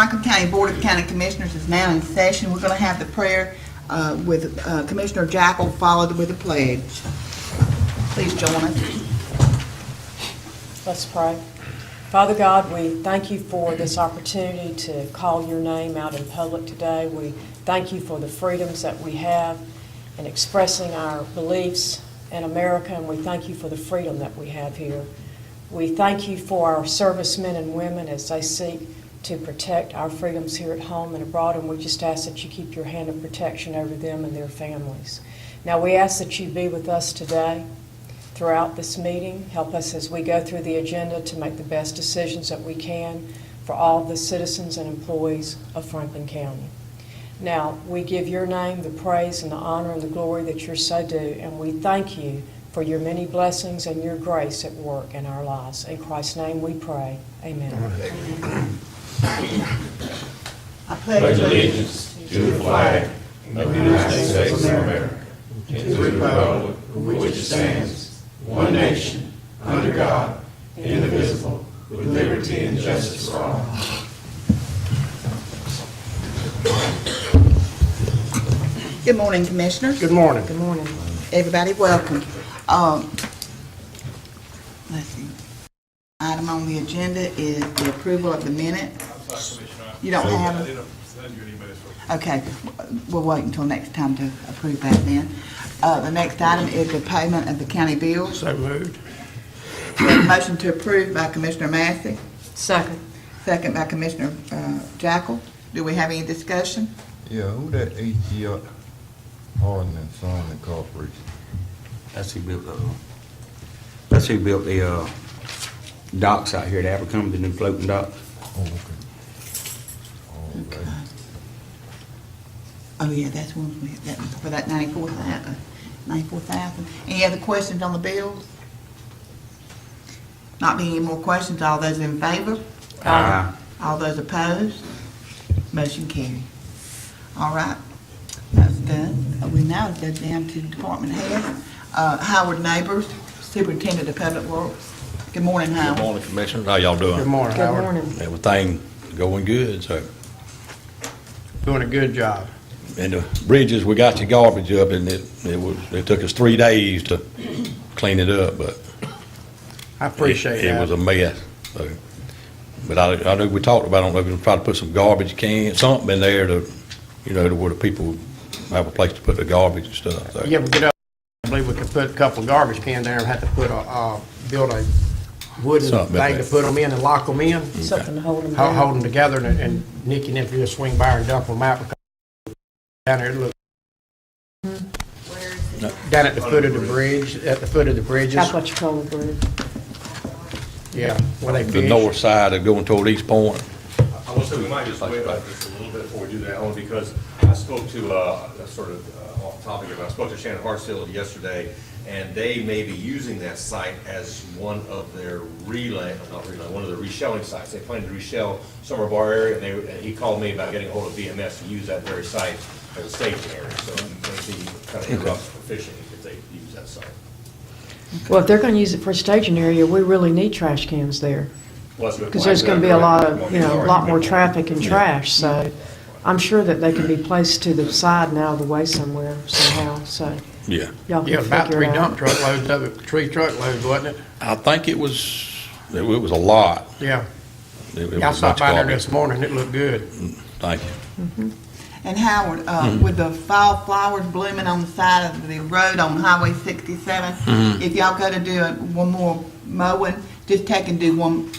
Franklin County Board of County Commissioners is now in session. We're going to have the prayer with Commissioner Jackal followed with a pledge. Please join us. Let's pray. Father God, we thank you for this opportunity to call your name out in public today. We thank you for the freedoms that we have in expressing our beliefs in America, and we thank you for the freedom that we have here. We thank you for our servicemen and women as they seek to protect our freedoms here at home and abroad, and we just ask that you keep your hand of protection over them and their families. Now we ask that you be with us today throughout this meeting. Help us as we go through the agenda to make the best decisions that we can for all the citizens and employees of Franklin County. Now, we give your name the praise and the honor and the glory that you're so due, and we thank you for your many blessings and your grace at work in our lives. In Christ's name we pray. Amen. I pledge allegiance to the flag of the United States of America, and to the republic for which it stands, one nation, under God, indivisible, with liberty and justice for all. Good morning, Commissioners. Good morning. Good morning. Everybody, welcome. Let's see. Item on the agenda is the approval of the minutes. You don't have them? Okay, we'll wait until next time to approve that then. The next item is the payment of the county bills. So moved. We have a motion to approve by Commissioner Massey, Second. second by Commissioner Jackal. Do we have any discussion? Yeah, who that ATR ordinance on incorporated? That's who built the docks out here at Abercrombie, the new floating docks. Oh, okay. All right. Oh, yeah, that's one for that 94,000. Any other questions on the bills? Not being any more questions, all those in favor? Aye. All those opposed? Motion carried. All right, that's done. We now go down to department head. Howard Neighbors, Superintendent of Public Works. Good morning, Howard. Good morning, Commissioners. How y'all doing? Good morning, Good Howard. morning. Everything going good, so. Doing a good job. And the bridges, we got the garbage up, and it took us 3 days to clean it up, but. I appreciate It that. was a mess, so. But I know we talked about, I don't know if we can try to put some garbage cans, something in there to, to where the people have a place to put the garbage and stuff, so. You ever get up, I believe we could put a couple of garbage cans there and have to put build a wooden Something like thing to that. put them in and lock them in, Something to hold them down. hold them together, and Nikki and if you just swing by and dump them out. Because down there, look. Down at the foot of the bridge, at the foot of the bridges. That's what you call the bridge. Yeah, where they The fish. north side of going toward East Point. I will say we might just wait on this a little bit before we do that, only because I spoke to, sort of off topic here, but I spoke to Shannon Hartsfield yesterday, and they may be using that site as one of their one of the reshelling sites. They plan to reshell some of our area, and he called me about getting a hold of BMS to use that very site as a staging area, so it may be kind of interrupts for fishing if they use that site. Well, if they're going to use it for a staging area, we really need trash cans there. Well, that's a good Because point. there's going to be a lot of, Won't a be lot more traffic and trash, so I'm sure that they can be placed to the side and out of the way somewhere, somehow, so Yeah. y'all Yeah, can about figure 3 it dump out. truckloads of it, 3 truckloads, wasn't it? I think it was a lot. Yeah. It I was stopped much by there garbage. this morning, it looked good. Thank you. And Howard, with the fall flowers blooming on the side of the road on Highway 67, if y'all go to do one more mowing, just take and do one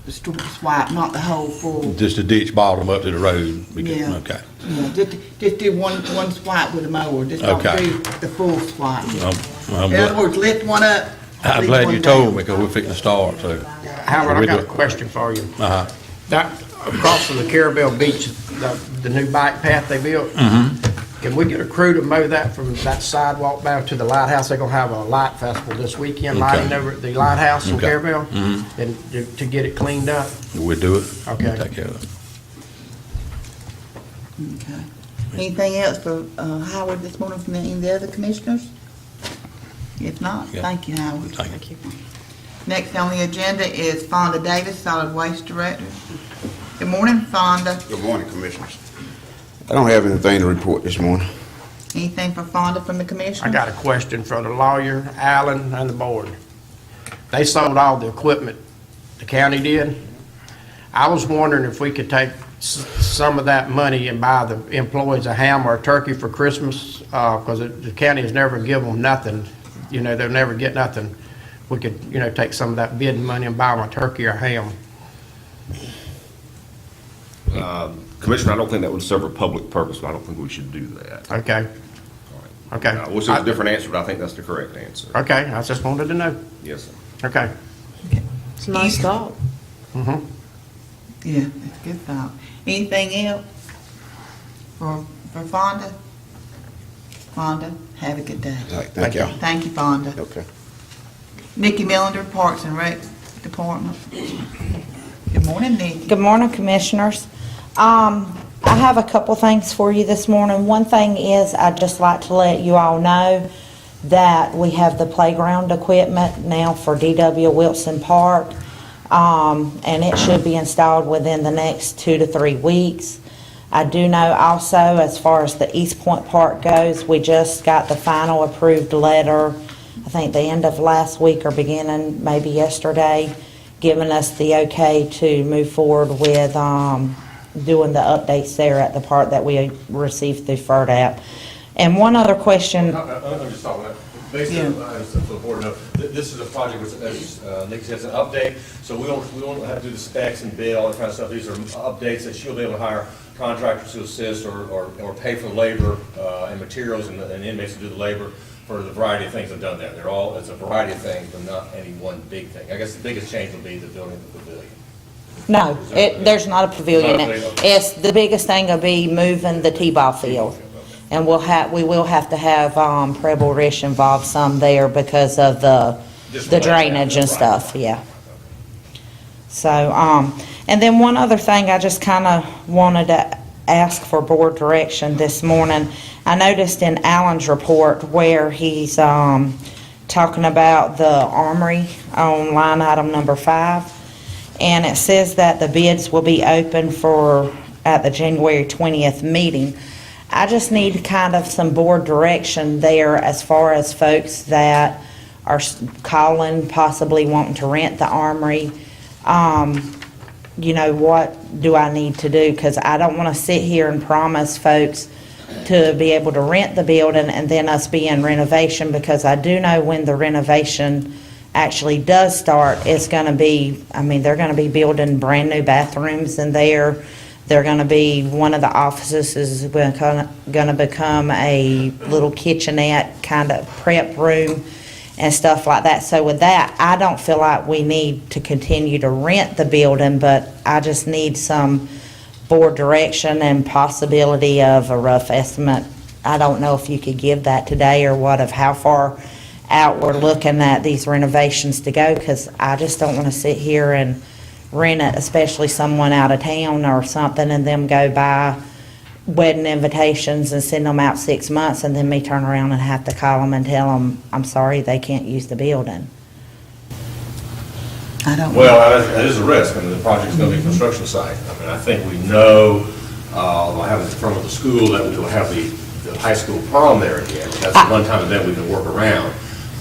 swipe, not the whole full. Just a ditch bottom up to the road. Yeah. Okay. Yeah, just do one swipe with a mower. Just don't Okay. do the full swipe. I'm In other words, lift one up. I'm leave glad one you told down. me, because we're fixing to start, so. Howard, I We got a do- question for you. Uh-huh. That, across from the Carabel Beach, the new bike path they built, can we get a crew to mow that from that sidewalk down to the lighthouse? They're gonna have a light festival this weekend, Okay. lighting over at the lighthouse in Okay. Carabel, and to get it cleaned up. We'll do it. Okay. We'll take care of it. Okay. Anything else for Howard this morning from any of the other commissioners? If not, Yeah. thank you, Howard. Thank you. Next on the agenda is Fonda Davis, Solid Waste Director. Good morning, Fonda. Good morning, Commissioners. I don't have anything to report this morning. Anything for Fonda from the commissioner? I got a question for the lawyer, Allen, and the board. They sold all the equipment, the county did. I was wondering if we could take some of that money and buy the employees a ham or a turkey for Christmas, because the county has never given them nothing. You know, they'll never get nothing. We could, you know, take some of that bid money and buy them a turkey or ham. Commissioner, I don't think that would serve a public purpose, but I don't think we should do that. Okay? Okay. I wish there was a different answer, but I think that's the correct answer. Okay, I just wanted to know. Yes, sir. Okay. It's a nice thought. Mm-hmm. Yeah, that's a good thought. Anything else for Fonda? Fonda, have a good day. All right, thank y'all. Thank you, Fonda. Okay. Nikki Millender, Parks and Rec Department. Good morning, Nikki. Good morning, Commissioners. I have a couple things for you this morning. One thing is, I'd just like to let you all know that we have the playground equipment now for D.W. Wilson Park, and it should be installed within the next 2 to 3 weeks. I do know also, as far as the East Point Park goes, we just got the final approved letter, I think the end of last week or beginning maybe yesterday, giving us the okay to move forward with doing the updates there at the part that we received through FERDAP. And one other question. I'm just talking about, basically, for the board to know, this is a project which, as Nick said, it's an update, so we don't have to do the specs and bill, all that kind of stuff. These are updates that she'll be able to hire contractors to assist or pay for labor and materials and inmates to do the labor for the variety of things I've done there. It's a variety of things, but not any one big thing. I guess the biggest change will be the building of the pavilion. No, there's not a pavilion. Not a pavilion. It's, the biggest thing will be moving the T-ball field. And we will have to have Preble Rish involved some there because of the drainage and stuff, yeah. So, and then one other thing, I just kind of wanted to ask for board direction this morning. I noticed in Alan's report where he's talking about the armory on line item number 5, and it says that the bids will be open at the January 20th meeting. I just need kind of some board direction there as far as folks that are calling, possibly wanting to rent the armory. You know, what do I need to do? Because I don't want to sit here and promise folks to be able to rent the building and then us be in renovation, because I do know when the renovation actually does start, it's going to be, I mean, they're going to be building brand new bathrooms in there. They're going to be, one of the offices is going to become a little kitchenette kind of prep room and stuff like that. So with that, I don't feel like we need to continue to rent the building, but I just need some board direction and possibility of a rough estimate. I don't know if you could give that today or what, of how far out we're looking at these renovations to go, because I just don't want to sit here and rent it, especially someone out of town or something, and them go buy wedding invitations and send them out 6 months, and then me turn around and have to call them and tell them, I'm sorry, they can't use the building. I don't. Well, that is a risk. I mean, the project's going to be a construction site. I mean, I think we know, I haven't confirmed with the school that we will have the high school prom there again. That's a one-time event we can work around.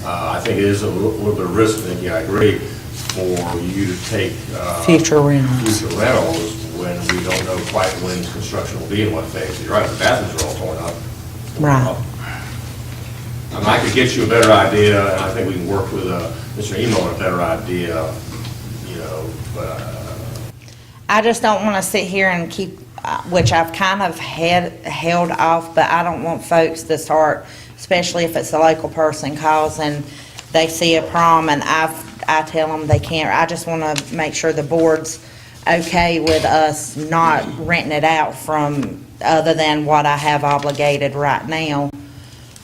I think it is a little bit of risk, Nikki, I agree, for you to take Future rentals. future rentals when we don't know quite when construction will be in what phase. You're right, the bathrooms are all torn up. Right. I mean, I could get you a better idea, and I think we can work with Mr. Emo on a better idea, you know, but I just don't want to sit here and keep, which I've kind of held off, but I don't want folks to start, especially if it's a local person calls and they see a prom and I tell them they can't. I just want to make sure the board's okay with us not renting it out from, other than what I have obligated right now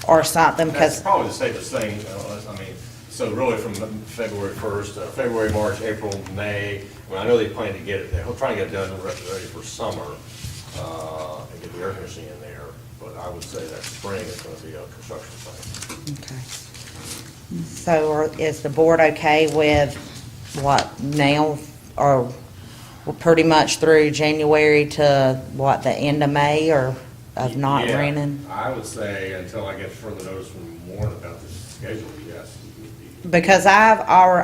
or something, that's because, probably the safest thing. I mean, so really from February 1st, February, March, April, May, I mean, I know they plan to get it, they're trying to get it done ready for summer and get the air conditioning in there, but I would say that spring is going to be a construction site. okay. So is the board okay with what now, or we're pretty much through January to, what, the end of May or of not Yeah, renting? I would say until I get further notice from Warren about the schedule, yes. it would be- Because I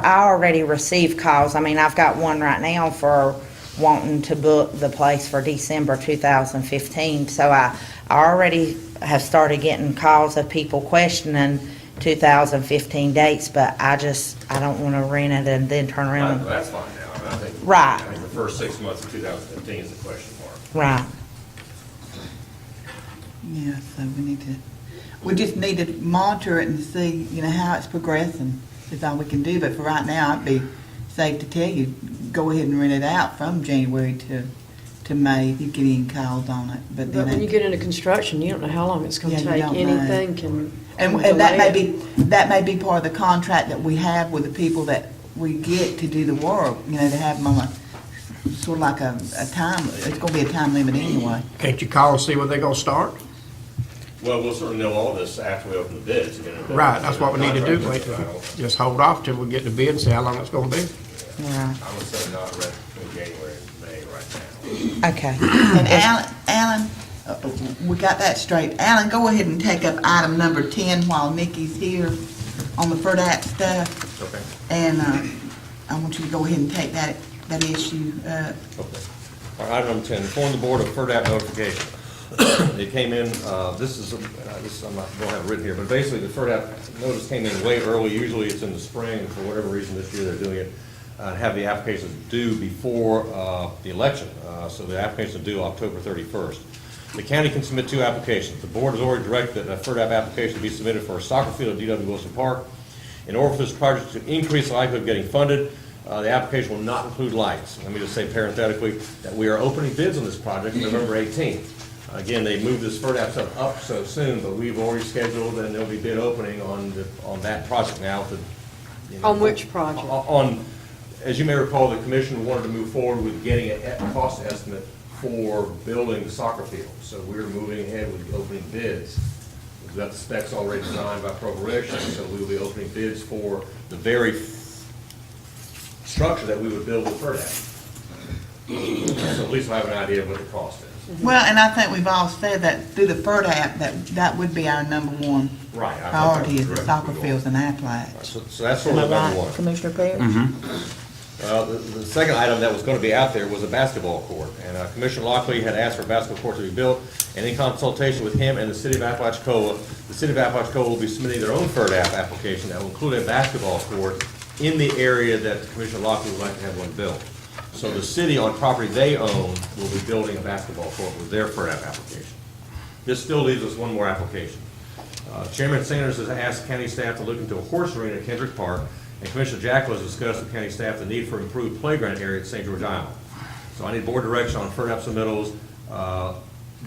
already received calls. I mean, I've got one right now for wanting to book the place for December 2015. So I already have started getting calls of people questioning 2015 dates, but I don't want to rent it and then turn around. That's fine now. I mean, I think. Right. I think the first 6 months of 2015 is the question mark. Right. Yeah, so we just need to monitor it and see, how it's progressing. That's all we can do, but for right now, I'd be safe to tell you, go ahead and rent it out from January to May if you get any calls on it. But But when you then, get into construction, you don't know how long it's gonna Yeah, you take. don't know. Anything can and delay that may it. be part of the contract that we have with the people that we get to do the work, to have them on a, sort of like a time, it's gonna be a time limit anyway. Can't you call and see when they're gonna start? Well, we'll certainly know all this after we open the bids. Right, that's what we need to do. Wait, Contract. just hold off till we get the bid and see how long it's gonna be. Right. I would say not rent between January and May right now. Okay. And Alan, we got that straight. Alan, go ahead and take up item number 10 while Nikki's here on the FERDAP stuff. Okay. And I want you to go ahead and take that issue up. Okay. All right, item number 10, inform the board of FERDAP notification. It came in, this I'm not, don't have it written here, but basically the FERDAP notice came in way early. Usually it's in the spring, and for whatever reason this year they're doing it, have the applications due before the election. So the applications are due October 31st. The county can submit 2 applications. The board has already directed that a FERDAP application be submitted for a soccer field at D.W. Wilson Park. In order for this project to increase the likelihood of getting funded, the application will not include lights. Let me just say parenthetically that we are opening bids on this project November 18th. Again, they moved this FERDAP stuff up so soon, but we've already scheduled and there'll be bid opening on that project now. On which project? As you may recall, the commission wanted to move forward with getting a cost estimate for building the soccer field. So we're moving ahead with opening bids. We've got the specs already designed by appropriation, so we will be opening bids for the very structure that we would build with FERDAP. So at least we'll have an idea of what the cost is. Well, and I think we've all said that through the FERDAP, that would be our number one Right. I thought that priority was is the correct. soccer fields and athletics. So that's sort Am I of number right, one. Commissioner Parrish? The second item that was going to be out there was a basketball court, and Commissioner Lockley had asked for a basketball court to be built, and in consultation with him and the city of Apalachicola, the city of Apalachicola will be submitting their own FERDAP application that will include a basketball court in the area that Commissioner Lockley would like to have one built. So the city, on property they own, will be building a basketball court with their FERDAP application. This still leaves us one more application. Chairman Sanders has asked county staff to look into a horse arena at Kendrick Park, and Commissioner Jackal has discussed with county staff the need for improved playground area at St. George Island. So I need board direction on FERDAP submittals.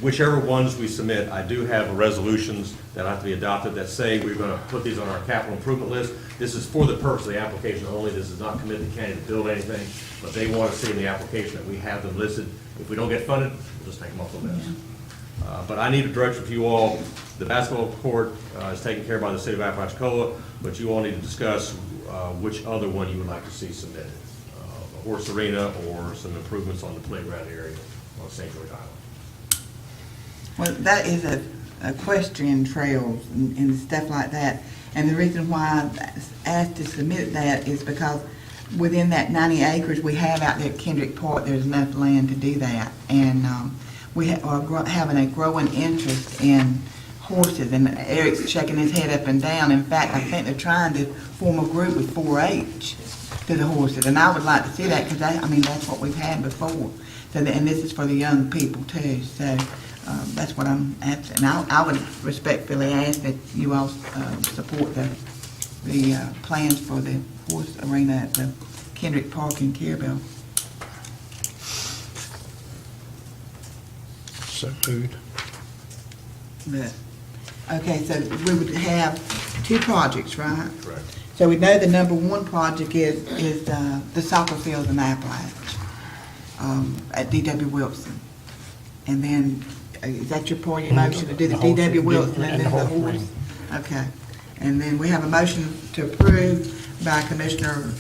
Whichever ones we submit, I do have resolutions that have to be adopted that say we're going to put these on our capital improvement list. This is for the purpose of the application only. This does not commit the county to build anything, but they want to see in the application that we have them listed. If we don't get funded, we'll just take them off the list. But I need a direction from you all. The basketball court is taken care of by the city of Apalachicola, but you all need to discuss which other one you would like to see submitted. A horse arena or some improvements on the playground area on St. George Island. Well, that is a equestrian trails and stuff like that. And the reason why I asked to submit that is because within that 90 acres we have out there at Kendrick Park, there's enough land to do that. And we are having a growing interest in horses, and Eric's shaking his head up and down. In fact, I think they're trying to form a group with 4-H to the horses, and I would like to see that because that's what we've had before. So, and this is for the young people too. So that's what I'm asking. And I would respectfully ask that you all support the plans for the horse arena at the Kendrick Park in Carabel. So food. But, okay, so we would have 2 projects, right? Correct. So we know the number 1 project is the soccer field in Appalachia at D.W. Wilson. And then, is that your part of your motion to do the horse D.W. ring, Wilson and and then the the horse horse? ring. Okay. And then we have a motion to approve by Commissioner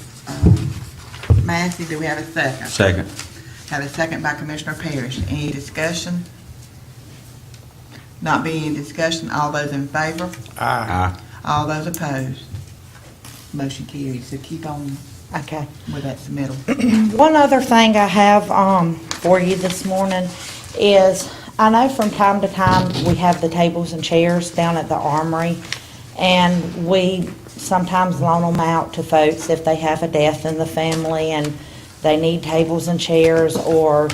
Massey. Do we have a second? Second. Have a second by Commissioner Parrish. Any discussion? Not being any discussion, all those in favor? Aye. Aye. All those opposed? Motion carries. So keep on Okay. with that submittal. One other thing I have for you this morning is, I know from time to time, we have the tables and chairs down at the Armory, and we sometimes loan them out to folks if they have a death in the family and they need tables and chairs, or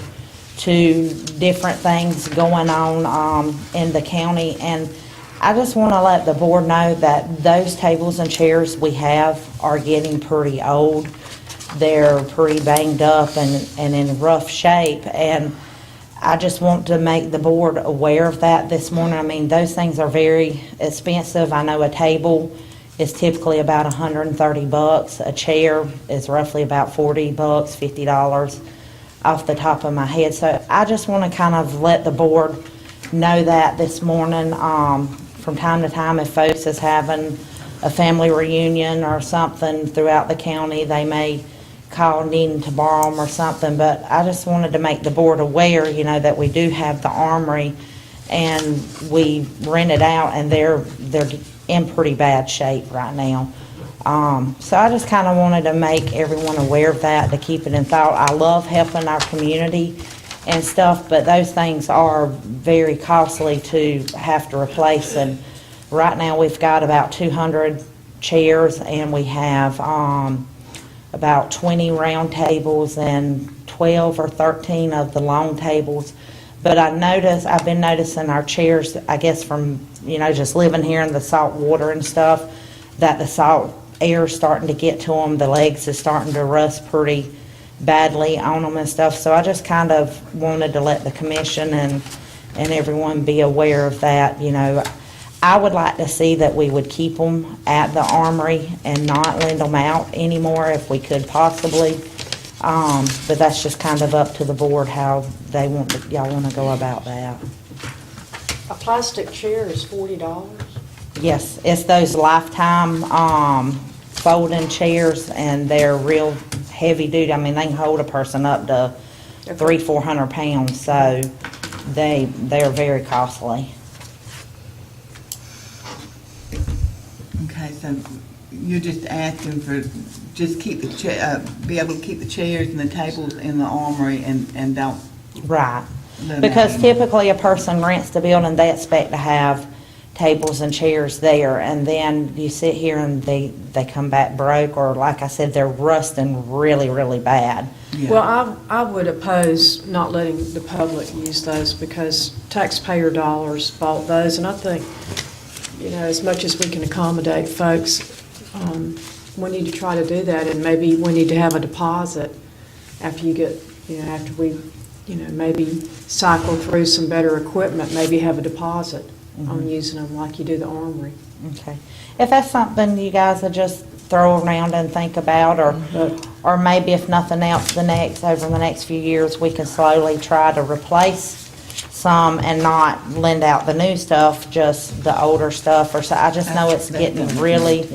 to different things going on in the county. And I just want to let the board know that those tables and chairs we have are getting pretty old. They're pretty banged up and in rough shape, and I just want to make the board aware of that this morning. I mean, those things are very expensive. I know a table is typically about $130. A chair is roughly about $40, $50 off the top of my head. So I just want to kind of let the board know that this morning. From time to time, if folks is having a family reunion or something throughout the county, they may call needing to borrow them or something. But I just wanted to make the board aware, that we do have the Armory, and we rent it out, and they're in pretty bad shape right now. So I just kind of wanted to make everyone aware of that, to keep it in thought. I love helping our community and stuff, but those things are very costly to have to replace. And right now, we've got about 200 chairs, and we have about 20 round tables and 12 or 13 of the long tables. But I've been noticing our chairs, I guess from, just living here in the salt water and stuff, that the salt air is starting to get to them. The legs is starting to rust pretty badly on them and stuff. So I just kind of wanted to let the commission and everyone be aware of that. I would like to see that we would keep them at the Armory and not lend them out anymore if we could possibly. But that's just kind of up to the board how y'all want to go about that. A plastic chair is $40. Yes, it's those lifetime folding chairs, and they're real heavy duty. I mean, they can hold a person up to 300-400 pounds, so they're very costly. Okay, so you're just asking for, just keep be able to keep the chairs and the tables in the Armory and don't. Right. let 'em Because out. typically a person rents the building, they expect to have tables and chairs there, and then you sit here and they come back broke, or like I said, they're rusting really, really bad. Yeah. Well, I would oppose not letting the public use those, because taxpayer dollars bought those, and I think, as much as we can accommodate folks, we need to try to do that, and maybe we need to have a deposit after you get, after we, maybe cycle through some better equipment, maybe have a deposit on using them like you do the Armory. Okay. If that's something you guys will just throw around and think about, or maybe if nothing else, over the next few years, we can slowly try to replace some and not lend out the new stuff, just the older stuff, or so. I just know it's getting really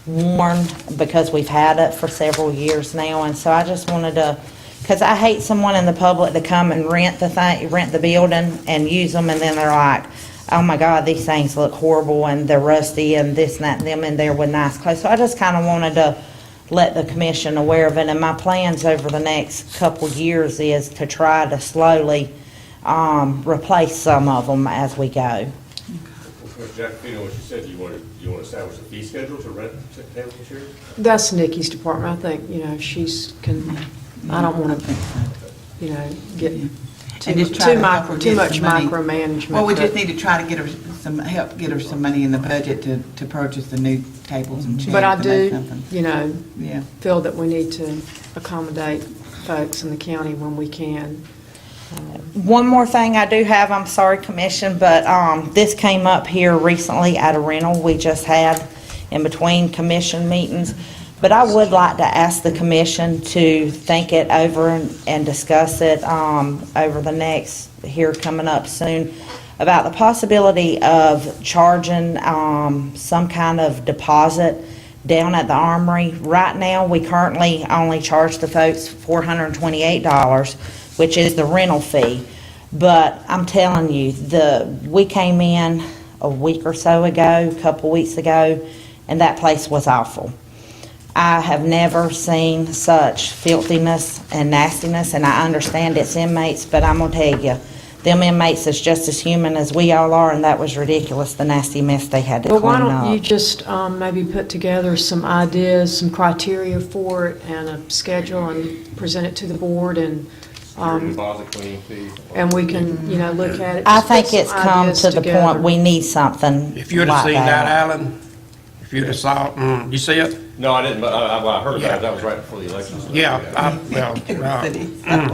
worn because we've had it for several years now, and so I just wanted to, because I hate someone in the public to come and rent the building and use them, and then they're like, oh my God, these things look horrible and they're rusty and this and that, and them in there with nice clothes. So I just kind of wanted to let the commission aware of it, and my plans over the next couple years is to try to slowly replace some of them as we go. Jack, what you said, you want to establish a fee schedule to rent tables and chairs? That's Nikki's department. I think, I don't want to, get And just try to help her too get much some money. micromanagement. Well, we just but- need to try to get her some money in the budget to purchase the new tables and chairs. But I to make do, something. Yeah. feel that we need to accommodate folks in the county when we can. One more thing I do have, I'm sorry, Commission, but this came up here recently at a rental we just had in between commission meetings. But I would like to ask the commission to think it over and discuss it over the next, here coming up soon, about the possibility of charging some kind of deposit down at the Armory. Right now, we currently only charge the folks $428, which is the rental fee. But I'm telling you, we came in a week or so ago, a couple weeks ago, and that place was awful. I have never seen such filthiness and nastiness, and I understand it's inmates, but I'm gonna tell you, them inmates is just as human as we all are, and that was ridiculous, the nasty mess they had to Well, clean why up. don't you just maybe put together some ideas, some criteria for it, and a schedule, and present it to the board, and Security deposit, cleaning fee. and we can, you know, look at it. I Just put think some it's come ideas to the together. point we need something If you'd have like seen that, Alan, if you'd have saw, you see it? No, I didn't, but I heard about it, that was right before the election. Yeah,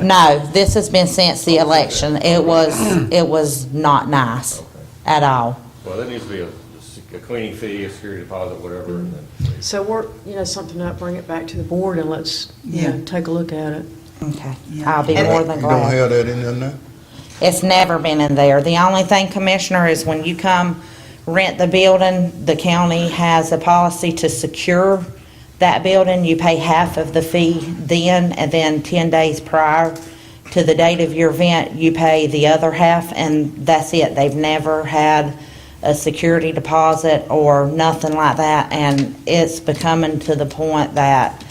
No, this has been since the election. It was not nice at all. Well, there needs to be a cleaning fee, a security deposit, whatever, and then. So work, you know, something up, bring it back to the board, and let's, you know, Yeah. take a look at it. Okay, Yeah. I'll be And more it- than You don't glad. have that in there now? It's never been in there. The only thing, Commissioner, is when you come rent the building, the county has a policy to secure that building. You pay half of the fee then, and then 10 days prior to the date of your event, you pay the other half, and that's it. They've never had a security deposit or nothing like that, and it's becoming to the point that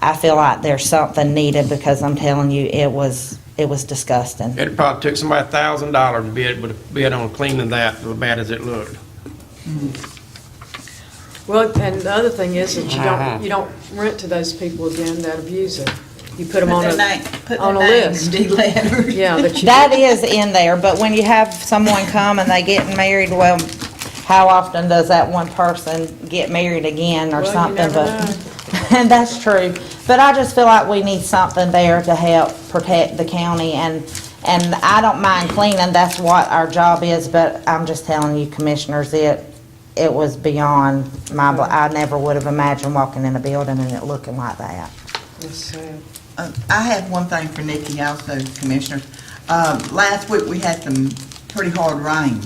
I feel like there's something needed, because I'm telling you, it was disgusting. It probably took somebody $1,000 to be able to bid on cleaning that, as bad as it looked. Well, and the other thing is that you don't rent to those people again that abuse it. You put them on a list. letters. Yeah, that you. That is in there, but when you have someone come and they getting married, well, how often does that one person get married again or Well, you something? never But know. and that's true. But I just feel like we need something there to help protect the county, and I don't mind cleaning, that's what our job is, but I'm just telling you, Commissioners, it was beyond I never would have imagined walking in a building and it looking like that. It's sad. I have one thing for Nikki also, Commissioners. Last week, we had some pretty hard rain,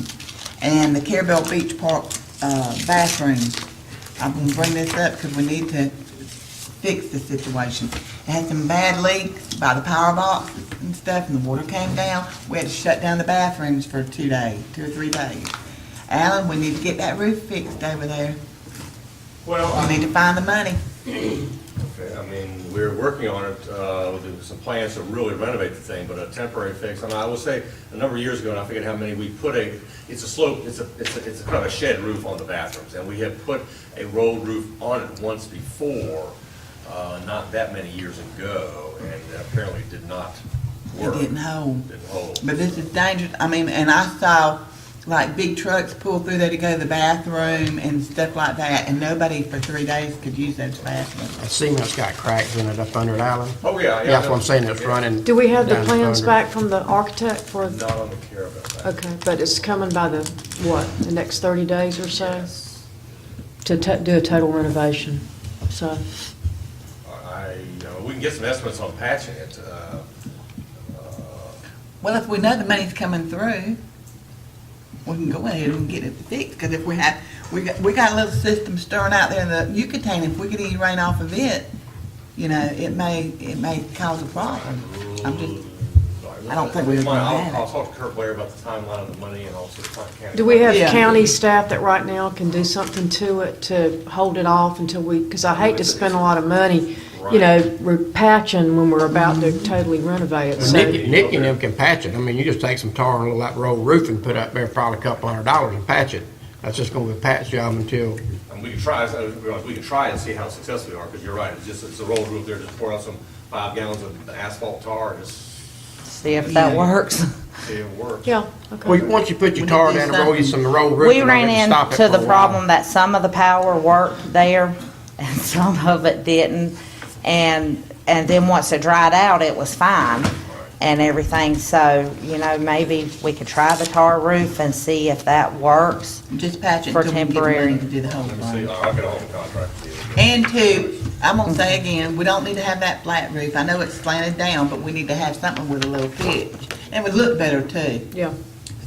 and the Carabel Beach Park bathrooms, I'm gonna bring this up because we need to fix the situation. It had some bad leaks by the power box and stuff, and the water came down. We had to shut down the bathrooms for 2 or 3 days. Alan, we need to get that roof fixed over there. Well, We need to find the money. okay, I mean, we're working on it, with some plans to really renovate the thing, but a temporary fix. I mean, I will say, a number of years ago, and I forget how many, we put it's a slope, it's a kind of a shed roof on the bathrooms, and we had put a rolled roof on it once before, not that many years ago, and apparently it did not work. It didn't hold. Didn't hold. But this is dangerous. I mean, and I saw like big trucks pull through there to go to the bathroom and stuff like that, and nobody for 3 days could use those bathrooms. That cement's got cracks in it up under it, Alan. Oh, yeah. Yeah, that's what I'm saying, it's running. Do we have the down plans under. back from the architect for, Not on the Carabel. okay, but it's coming by the, what, the next 30 days or so? To do a total renovation, so. We can get some estimates on patching it. Well, if we know the money's coming through, we can go ahead and get it fixed, because if we got a little system stirring out there in the Yucatan, if we get any rain off of it, you know, it may cause a problem. I don't think we're gonna have it. I'll talk to Kurt Blair about the timeline of the money and also the county. Do we have Yeah. county staff that right now can do something to it to hold it off until we, because I hate to spend a lot of money, you know, we're patching when we're about to totally renovate it, Well, so. Nicky and them can patch it. I mean, you just take some tar and a little that rolled roof and put up there probably $200 and patch it. That's just gonna be a patch job until, And we can try, and see how successful we are, because you're right, it's a rolled roof there, just pour out some 5 gallons of asphalt tar and just See if that works. see if it works. Yeah, okay. well, once you put your tar We need down to and do roll you some rolled roof. We and ran it'll stop it into for the a while. problem that some of the power worked there and some of it didn't. And then once it dried out, it was fine and everything. So, you know, maybe we could try the tar roof and see if that works. Just patch it For until we get the temporary. money to do the whole See, thing. I'll get a hold of the contractor. And two, I'm gonna say again, we don't need to have that flat roof. I know it's slanted down, but we need to have something with a little pitch. And it would look better too, Yeah,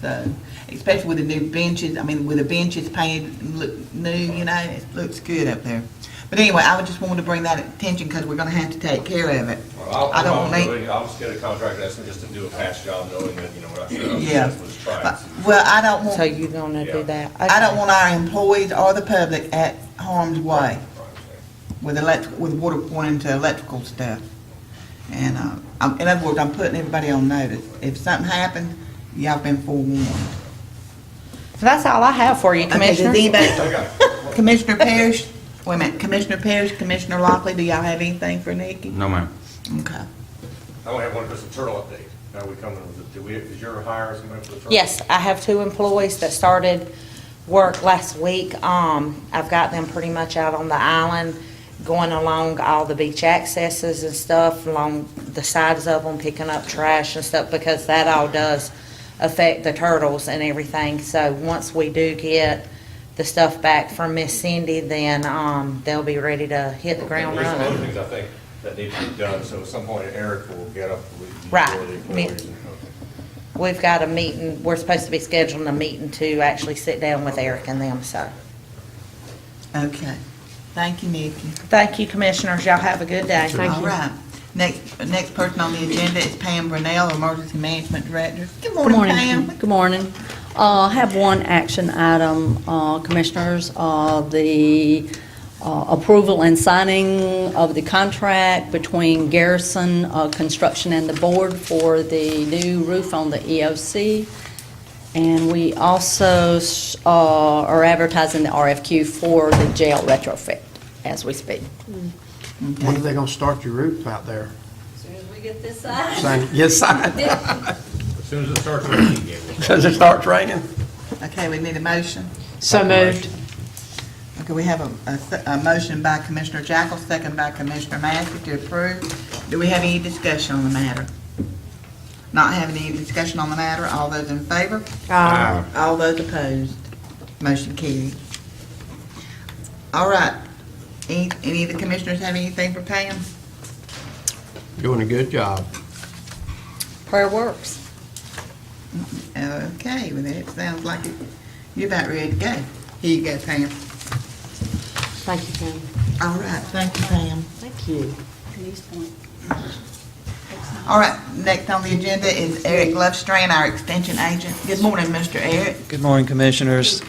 so. especially with the new benches, I mean, with the benches painted look new, you know, it looks good up there. But anyway, I would just want to bring that attention because we're gonna have to take care of it. I don't need. I'll just get a contract estimate just to do a patch job, knowing that, we're not sure. Yeah. Let's try it. Well, I don't want. So you're gonna do that? I don't want our employees or the public at harm's way with water going into electrical stuff. And, in other words, I'm putting everybody on notice. If something happens, y'all been forewarned. That's all I have for you, Okay, Commissioner. does anybody, Commissioner Parrish, wait a minute, Commissioner Parrish, Commissioner Lockley, do y'all have anything for Nikki? No, ma'am. Okay. I want to have one for some turtle update. Now we coming with, is your hire somebody for the turtle? Yes, I have 2 employees that started work last week. I've got them pretty much out on the island, going along all the beach accesses and stuff, along the sides of them, picking up trash and stuff, because that all does affect the turtles and everything. So once we do get the stuff back from Miss Cindy, then they'll be ready to hit the ground There's some other running. things I think that need to be done, so at some point Eric will get up with Right. the employees. Okay. We've got a meeting, we're supposed to be scheduling a meeting to actually sit down with Eric and them, so. Okay. Thank you, Nikki. Thank you, Commissioners. Y'all have a good day. Thank All you. right. Next person on the agenda is Pam Brunell, Emergency Management Director. Good Good morning, morning. Pam. Good morning. I have one action item, Commissioners, the approval and signing of the contract between Garrison Construction and the board for the new roof on the EOC. And we also are advertising the RFQ for the jail retrofit as we speak. When are they gonna start your roof out there? As soon as we get this signed. Sign- Yes, sign. As soon as it starts raining again. As it starts raining? Okay, we need a motion. So moved. Okay, we have a motion by Commissioner Jackal, second by Commissioner Massey to approve. Do we have any discussion on the matter? Not having any discussion on the matter, all those in favor? All those opposed? Motion carried. All right. Any of the commissioners have anything for Pam? Doing a good job. Prayer works. Okay, well, it sounds like you're about ready to go. Here you go, Pam. Thank you, Pam. All right, thank you, Pam. Thank you. All right, next on the agenda is Eric Lovestrain, our extension agent. Good morning, Mr. Eric. Good morning, Commissioners.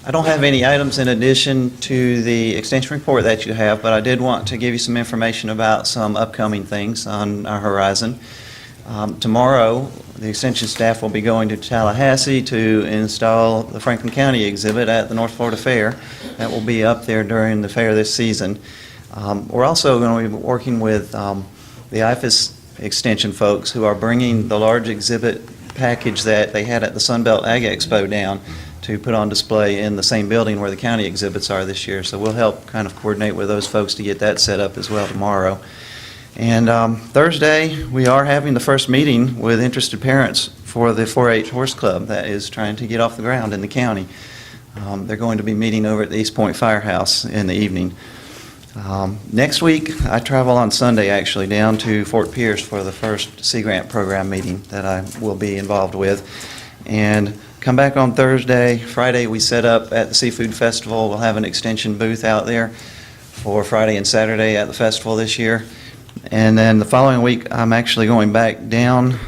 I don't have any items in addition to the extension report that you have, but I did want to give you some information about some upcoming things on our horizon. Tomorrow, the extension staff will be going to Tallahassee to install the Franklin County exhibit at the North Florida Fair. That will be up there during the fair this season. We're also going to be working with the IFAS extension folks who are bringing the large exhibit package that they had at the Sunbelt Ag Expo down to put on display in the same building where the county exhibits are this year. So we'll help kind of coordinate with those folks to get that set up as well tomorrow. And Thursday, we are having the first meeting with interested parents for the 4-H Horse Club that is trying to get off the ground in the county. They're going to be meeting over at the East Point Firehouse in the evening. Next week, I travel on Sunday, actually, down to Fort Pierce for the first Sea Grant program meeting that I will be involved with. And come back on Thursday. Friday, we set up at the Seafood Festival. We'll have an extension booth out there for Friday and Saturday at the festival this year. And then the following week, I'm actually going back down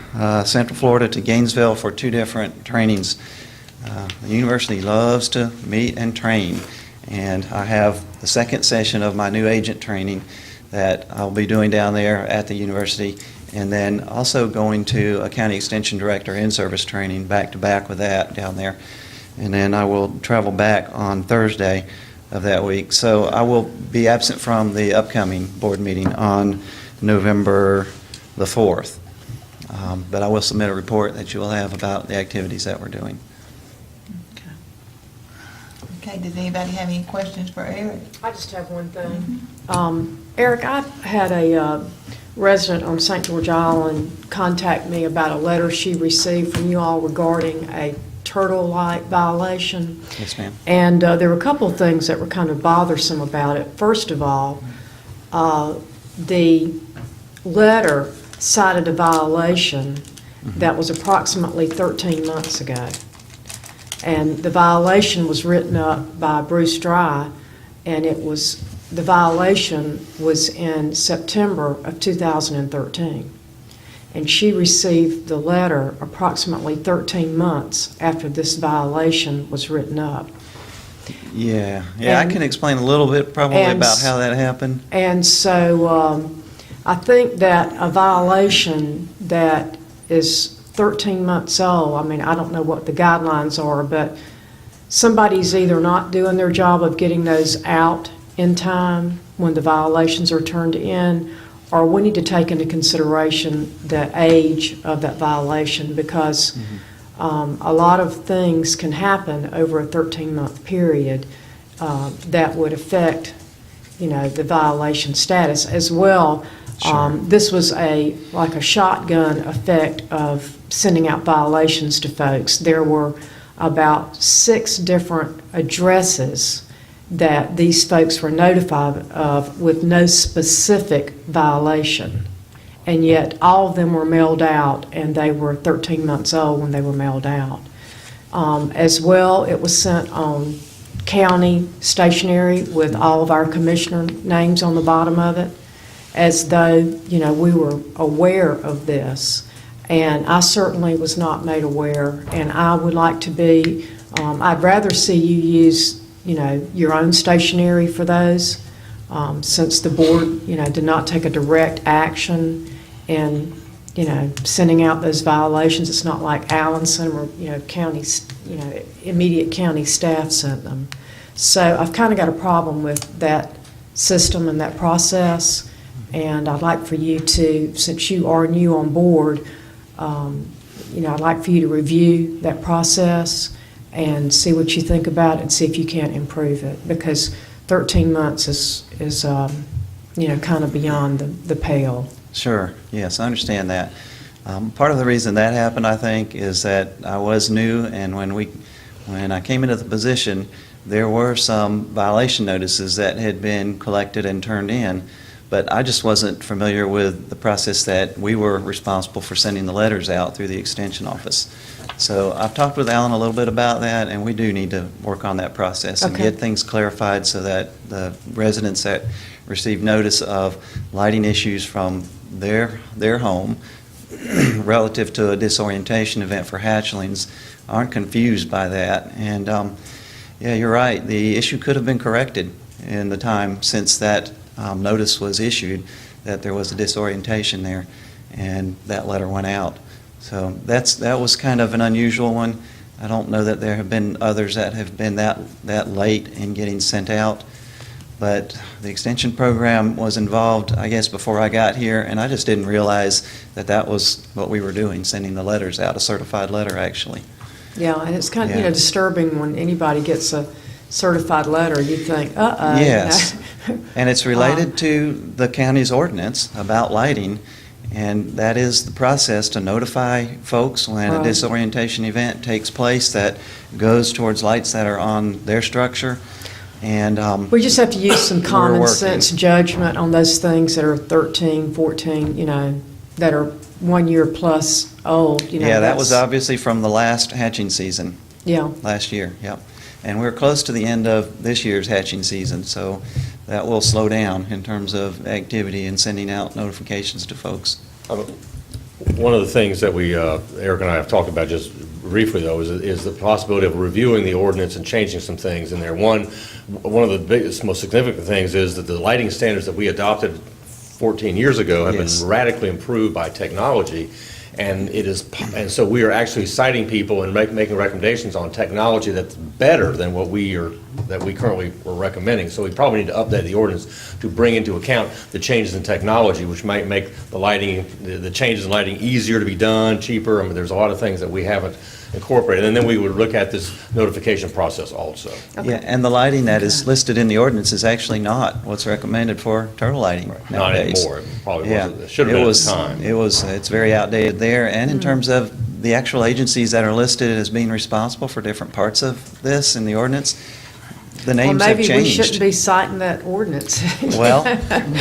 Central Florida to Gainesville for 2 different trainings. The university loves to meet and train. And I have the second session of my new agent training that I'll be doing down there at the university, and then also going to a county extension director in-service training back-to-back with that down there. And then I will travel back on Thursday of that week. So I will be absent from the upcoming board meeting on November the 4th. But I will submit a report that you will have about the activities that we're doing. Okay, does anybody have any questions for Eric? I just have one thing. Eric, I had a resident on St. George Island contact me about a letter she received from you all regarding a turtle light violation. Yes, ma'am. And there were a couple of things that were kind of bothersome about it. First of all, the letter cited a violation that was approximately 13 months ago. And the violation was written up by Bruce Dry, and the violation was in September of 2013. And she received the letter approximately 13 months after this violation was written up. Yeah, I can explain a little bit probably about how that happened. And so I think that a violation that is 13 months old, I mean, I don't know what the guidelines are, but somebody's either not doing their job of getting those out in time when the violations are turned in, or we need to take into consideration the age of that violation, because a lot of things can happen over a 13-month period that would affect, the violation status as well. This was like a shotgun effect of sending out violations to folks. There were about 6 different addresses that these folks were notified of with no specific violation. And yet all of them were mailed out, and they were 13 months old when they were mailed out. As well, it was sent on county stationery with all of our commissioner names on the bottom of it, as though, we were aware of this. And I certainly was not made aware, and I would like to be, I'd rather see you use, your own stationery for those, since the board, did not take a direct action in, sending out those violations. It's not like Allenson or, counties, immediate county staff sent them. So I've kind of got a problem with that system and that process, and I'd like for you to, since you are new on board, I'd like for you to review that process and see what you think about it and see if you can't improve it, because 13 months is kind of beyond the pale. Sure, yes, I understand that. Part of the reason that happened, I think, is that I was new, and when I came into the position, there were some violation notices that had been collected and turned in, but I just wasn't familiar with the process that we were responsible for sending the letters out through the extension office. So I've talked with Alan a little bit about that, and we do need to work on that process and get things clarified so that the residents that receive notice of lighting issues from their home relative to a disorientation event for hatchlings aren't confused by that. And yeah, you're right, the issue could have been corrected in the time since that notice was issued, that there was a disorientation there, and that letter went out. So that was kind of an unusual one. I don't know that there have been others that have been that late in getting sent out, but the extension program was involved, I guess, before I got here, and I just didn't realize that was what we were doing, sending the letters out, a certified letter, actually. Yeah, and it's kind of disturbing when anybody gets a certified letter. You think, uh-oh. Yes, and it's related to the county's ordinance about lighting, and that is the process to notify folks when a disorientation event takes place that goes towards lights that are on their structure. And we just have to use some common sense judgment on those things that are 13, 14, that are 1 year plus old. Yeah, that was obviously from the last hatching season. Yeah. Last year, yep. And we're close to the end of this year's hatching season, so that will slow down in terms of activity and sending out notifications to folks. One of the things that Eric and I have talked about just briefly, though, is the possibility of reviewing the ordinance and changing some things in there. One of the biggest, most significant things is that the lighting standards that we adopted 14 years ago have been radically improved by technology. And so we are actually citing people and making recommendations on technology that's better than what we currently were recommending. So we probably need to update the ordinance to bring into account the changes in technology, which might make the lighting, the changes in lighting easier to be done, cheaper. I mean, there's a lot of things that we haven't incorporated. And then we would look at this notification process also. Okay. Yeah, and the lighting that is listed in the ordinance is actually not what's recommended for turtle lighting nowadays. Not anymore. It probably wasn't. It should have been at the time. It's very outdated there. And in terms of the actual agencies that are listed as being responsible for different parts of this in the ordinance, the names Well, have maybe we shouldn't changed. be citing that ordinance. Well, I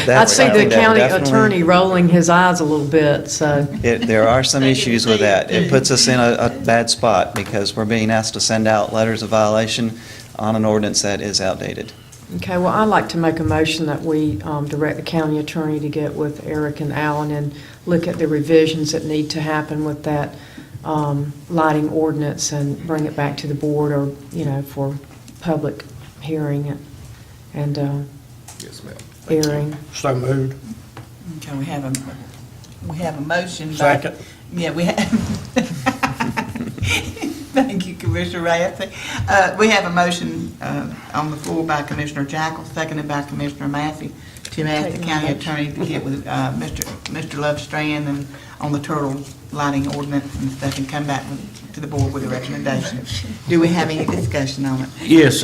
that's see the something that county definitely- attorney rolling his eyes a little bit, so. There are some issues with that. It puts us in a bad spot because we're being asked to send out letters of violation on an ordinance that is outdated. Okay, well, I'd like to make a motion that we direct the county attorney to get with Eric and Alan and look at the revisions that need to happen with that lighting ordinance and bring it back to the board or, for public hearing and Yes, ma'am. hearing. So moved. Okay, we have a motion. by- Second. Yeah, we have. Thank you, Commissioner Rafferty. We have a motion on the floor by Commissioner Jackal, seconded by Commissioner Massey, to ask the county attorney to get with Mr. Lovestrand and on the turtle lighting ordinance and stuff and come back to the board with a recommendation. Do we have any discussion on it? Yes,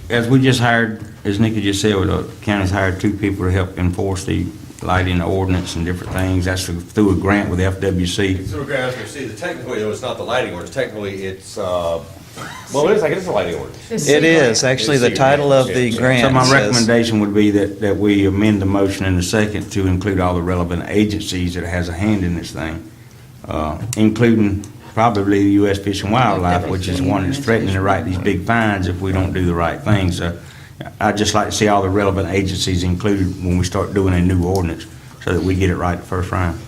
as we just hired, as Nikki just said, the county's hired 2 people to help enforce the lighting ordinance and different things. That's through a grant with FWC. So we're going to see, technically, though, it's not the lighting ordinance, technically, it's, well, it is, I guess it's a lighting ordinance. It is, actually, the title of the grant So my says- recommendation would be that we amend the motion in the second to include all the relevant agencies that has a hand in this thing, including probably the U.S. Fish and Wildlife, which is one that's threatening to write these big fines if we don't do the right thing. So I'd just like to see all the relevant agencies included when we start doing a new ordinance so that we get it right the first round.